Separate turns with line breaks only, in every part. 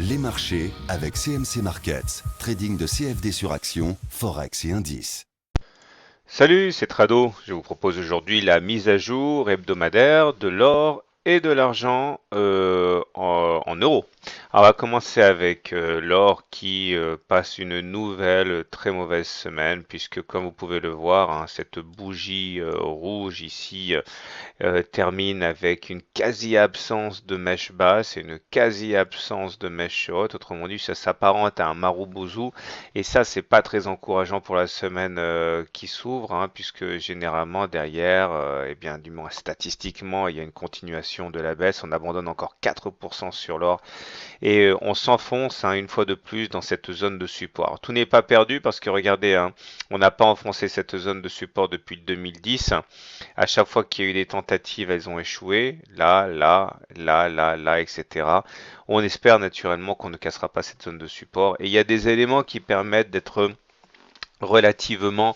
Les marchés avec CMC Markets, trading de CFD sur action, Forex et indices.
Salut, c'est Trado. Je vous propose aujourd'hui la mise à jour hebdomadaire de l'or et de l'argent en euros. Alors, on va commencer avec l'or qui passe une nouvelle très mauvaise semaine puisque comme vous pouvez le voir, hein, cette bougie rouge ici termine avec une quasi-absence de mèche basse et une quasi-absence de mèche haute. Autrement dit, ça s'apparente à un marubozu et ça, c'est pas très encourageant pour la semaine qui s'ouvre, hein, puisque généralement derrière, eh bien, du moins statistiquement, il y a une continuation de la baisse. On abandonne encore 4% sur l'or et on s'enfonce, hein, une fois de plus dans cette zone de support. Alors, tout n'est pas perdu parce que regardez, hein, on n'a pas enfoncé cette zone de support depuis 2010. À chaque fois qu'il y a eu des tentatives, elles ont échoué. Là, etc. On espère naturellement qu'on ne cassera pas cette zone de support. Et il y a des éléments qui permettent d'être relativement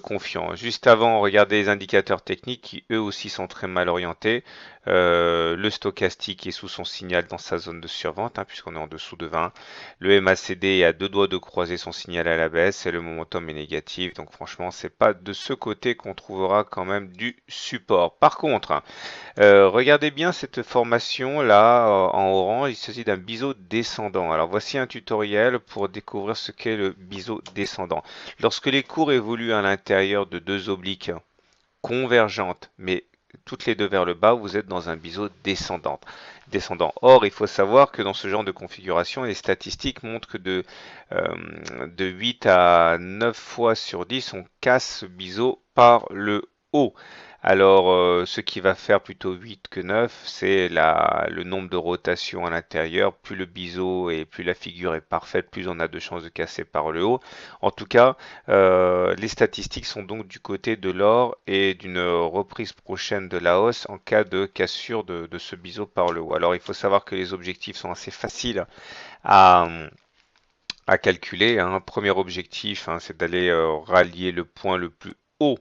confiant. Juste avant, regardez les indicateurs techniques qui eux aussi sont très mal orientés. Le stochastique est sous son signal dans sa zone de survente, hein, puisqu'on est en dessous de 20. Le MACD est à deux doigts de croiser son signal à la baisse et le momentum est négatif. Donc franchement, c'est pas de ce côté qu'on trouvera quand même du support. Par contre, regardez bien cette formation là en orange, il s'agit d'un biseau descendant. Alors voici un tutoriel pour découvrir ce qu'est le biseau descendant. Lorsque les cours évoluent à l'intérieur de deux obliques convergentes, mais toutes les deux vers le bas, vous êtes dans un biseau descendant. Or, il faut savoir que dans ce genre de configuration, les statistiques montrent que de 8 à 9 fois sur 10, on casse ce biseau par le haut. Alors, ce qui va faire plutôt 8 que 9, c'est le nombre de rotations à l'intérieur. Plus le biseau et plus la figure est parfaite, plus on a de chances de casser par le haut. En tout cas, les statistiques sont donc du côté de l'or et d'une reprise prochaine de la hausse en cas de cassure de ce biseau par le haut. Alors, il faut savoir que les objectifs sont assez faciles à, à calculer, hein. Premier objectif, hein, c'est d'aller rallier le point le plus haut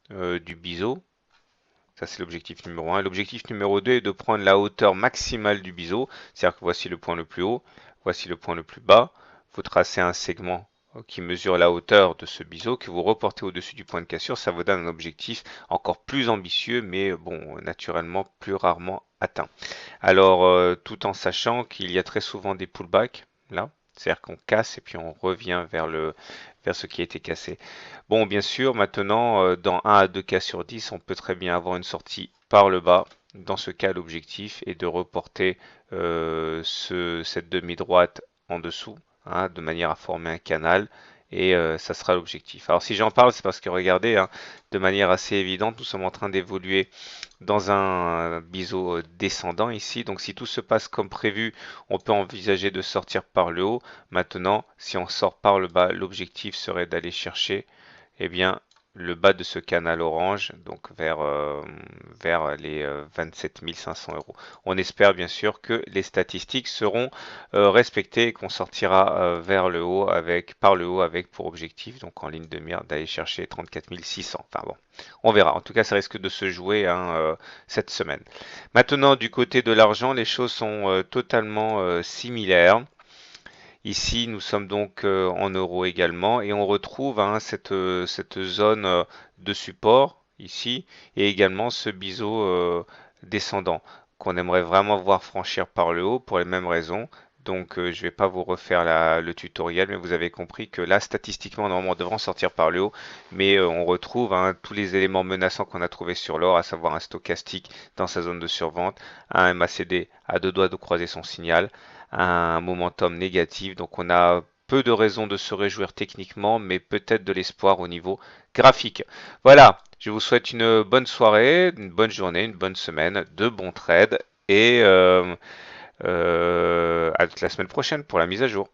du biseau. Ça, c'est l'objectif numéro 1. L'objectif numéro 2 est de prendre la hauteur maximale du biseau. C'est-à-dire que voici le point le plus haut, voici le point le plus bas. Vous tracez un segment qui mesure la hauteur de ce biseau, que vous reportez au-dessus du point de cassure. Ça vous donne un objectif encore plus ambitieux, mais bon, naturellement plus rarement atteint. Alors, tout en sachant qu'il y a très souvent des pullbacks, là. C'est-à-dire qu'on casse et puis on revient vers ce qui a été cassé. Bon, bien sûr, maintenant, dans 1 à 2 cas sur 10, on peut très bien avoir une sortie par le bas. Dans ce cas, l'objectif est de reporter cette demi-droite en dessous, hein, de manière à former un canal. Et ça sera l'objectif. Alors si j'en parle, c'est parce que regardez, hein, de manière assez évidente, nous sommes en train d'évoluer dans un biseau descendant ici. Donc si tout se passe comme prévu, on peut envisager de sortir par le haut. Maintenant, si on sort par le bas, l'objectif serait d'aller chercher, eh bien, le bas de ce canal orange, donc vers les 27 500 euros. On espère bien sûr que les statistiques seront respectées et qu'on sortira par le haut avec pour objectif, donc en ligne de mire, d'aller chercher 34 600. Enfin bon, on verra. En tout cas, ça risque de se jouer, hein, cette semaine. Maintenant, du côté de l'argent, les choses sont totalement similaires. Ici, nous sommes donc en euros également et on retrouve, hein, cette zone de support ici et également ce biseau descendant qu'on aimerait vraiment voir franchir par le haut pour les mêmes raisons. Donc je ne vais pas vous refaire le tutoriel, mais vous avez compris que là, statistiquement, normalement, on devrait en sortir par le haut, mais on retrouve, hein, tous les éléments menaçants qu'on a trouvés sur l'or, à savoir un stochastique dans sa zone de survente, un MACD à deux doigts de croiser son signal, un momentum négatif. Donc on a peu de raisons de se réjouir techniquement, mais peut-être de l'espoir au niveau graphique. Voilà, je vous souhaite une bonne soirée, une bonne journée, une bonne semaine, de bons trades et à la semaine prochaine pour la mise à jour.